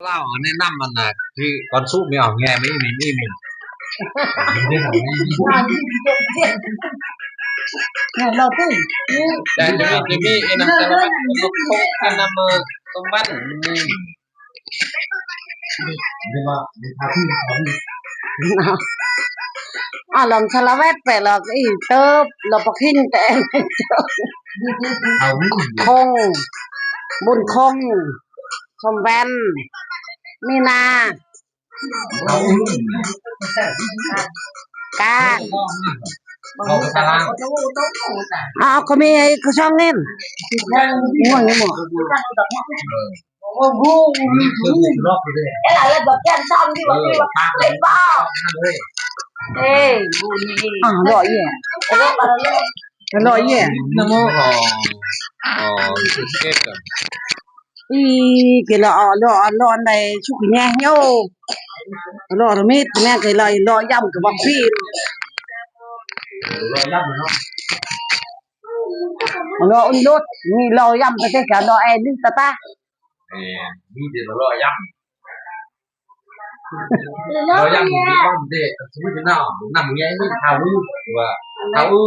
เล่าแนะนำมันนะคือก่อนสู้ไม่ออกแง่ไม่มีไม่มีไม่ได้ทำไม่มีเราตึ้งแต่จะมีไอ้นั่นแต่ละมันก็คงแค่นำมาตรงบ้านนี่เดี๋ยวมาเดี๋ยวพาพี่ลองสารวัตรไปหรอกอีเติบเราปะขิงแต่เอาวิ่งคงบุญคงชมแวนมีนาเอาวิ่งการเอาไปตารางเขามีไอ้เขาช่องเล่นง่วงยังหมดโอ้โหนี่คือรอบเลยเอ้ยอะไรแบบแกนซ้ำที่ว่าเล่นบ้าเอ้ยบุญนี่รอยแย่รอยแย่น้ำมันอ๋อสุดเก็ตอ่ะอีcái lọ này chúc nghe nhau lọ nó mít nghe cái lời lọ dăm cái bọc phim รอยยับเลยเนาะ lọ un đốt mi lọ dăm cái cả lọ em đi ta มีเดี๋ยวรอยยับรอยยับมีบ้านเด็กสมมติว่าน้ำเงี้ยนี่เท้าอื้อว่าเท้าอื้อ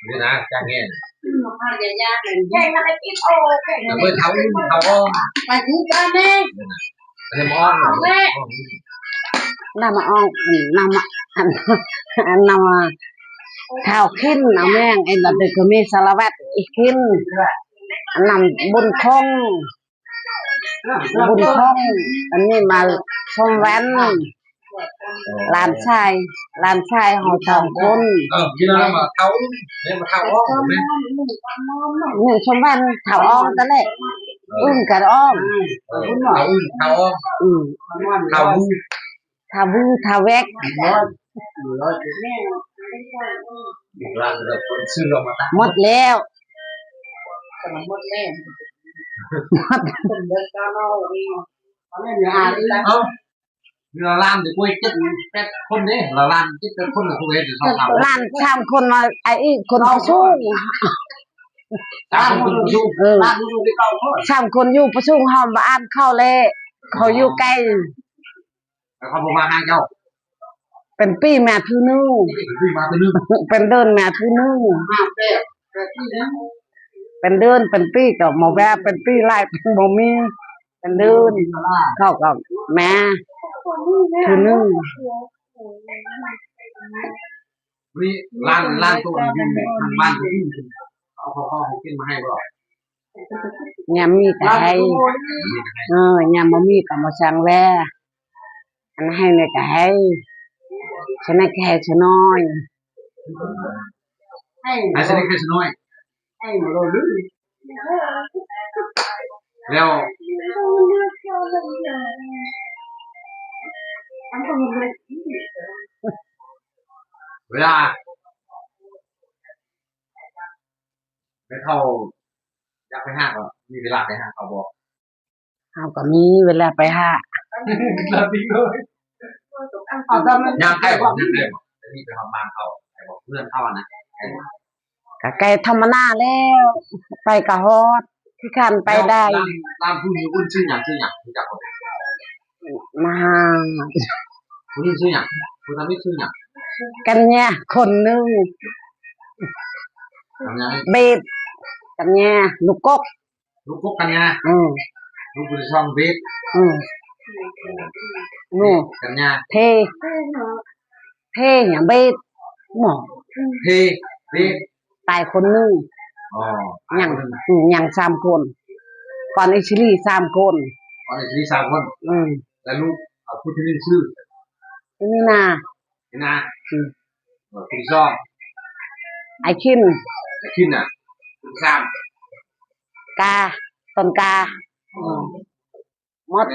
นี่นะจ้างเงี้ยแต่เมื่อเท้าอื้อเท้าอ้อมไปถึงกันนี่เทมอ้อมนำมาออกนำมานำมาข้าวขึ้นเอาแม่งไอ้แบบเด็กก็มีสารวัตรอีกขึ้นนำบุญคงอันนี้มาชมแวนลานชายหอสองคนกินอะไรมาเท้าเนี่ยมาเท้าอ้อมไหมนี่ชมแวนเท้าอ้อมตะเล่กันอ้อมคุณหมอเท้าอ้อมเท้าบูเท้าแวกหมดแล้วหมดเราล้านเดี๋ยวคุยเจ็ดแปดคนเนี่ยเราล้านเจ็ดแปดคนเราคุยเดี๋ยวเราทำล้านสามคนมาไอ้คนเอาสู้สามคนอยู่สามคนอยู่ประชุมหอมบ้านเข้าเลยเขาอยู่ใกล้เขาบอกมาให้เจ้าเป็นปีแม่ทื่อนึงเป็นเดินแม่ทื่อนึงเป็นเดินเป็นปีกับหมอแวเป็นปีไล่เป็นบ่มีเป็นเดินเข้ากับแม่ทื่อนึงนี่ล้านตัวอยู่ทางบ้านที่เขากินมาให้บ่ยามมีก็ให้ยามบ่มีก็มาสั่งแวอันให้เนี่ยก็ให้ฉันให้แค่ฉันน้อยให้ฉันแค่ฉันน้อยแล้วเวลาไปเข้าอยากไปห้างก็มีเวลาไปห้างเขาบอกเขาก็มีเวลาไปห้าเราดีเลยยังใกล้บอกจะมีไปทำบ้านเขาบอกเพื่อนเขานะก็ไกลธรรมนาแล้วไปกะฮอดที่คันไปได้ตามผู้มีคุณชื่ออย่างรู้จักคนมาคุณชื่ออย่างคุณทำไม่ชื่ออย่างกันเนี่ยคนนึงเบ็ดกันเนี่ยลูกกกกันเนี่ยลูกบุญช่องเบ็ดนู่กันเนี่ยเทอย่างเบ็ดหมอเบ็ดตายคนนึงอย่างสามคนก่อนไอชิลี่สามคนแล้วลูกพูดที่นี่ชื่อนี่นาคุณชอบไอคินอ่ะคุณสามกาต้นกาหมด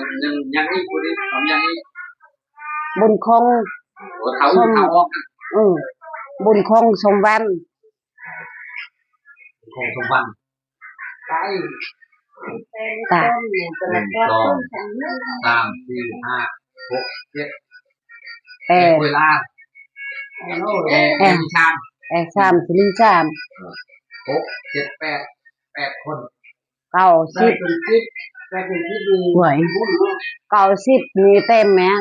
ยังอีกคนนี้ทำยังอีกบุญคงชมบุญคงชมวันชมวันตาสามสี่ห้าหกเจ็ดเวลาสามสี่สามหกเจ็ดแปดคนเก้าสิบ หวย90มีเต็มแมง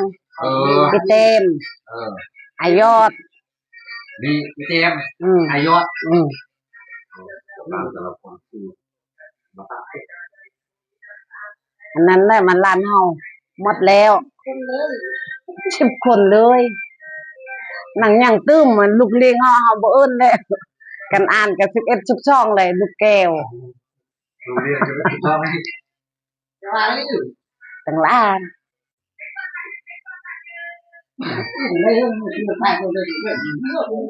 มีเต็มอายอดมีเต็มอายอดตามแต่ละคนอันนั้นแหละมันร้านเฮาหมดแล้ว10 คนเลยหนังอย่างตื้มเหมือนลูกเลี้ยงเฮาบ่เอิ้นแล้วกันอ่านกัน11 12เลยลูกแก้วดูเรียนจะไม่ถูกต้องไหมตั้งล้าน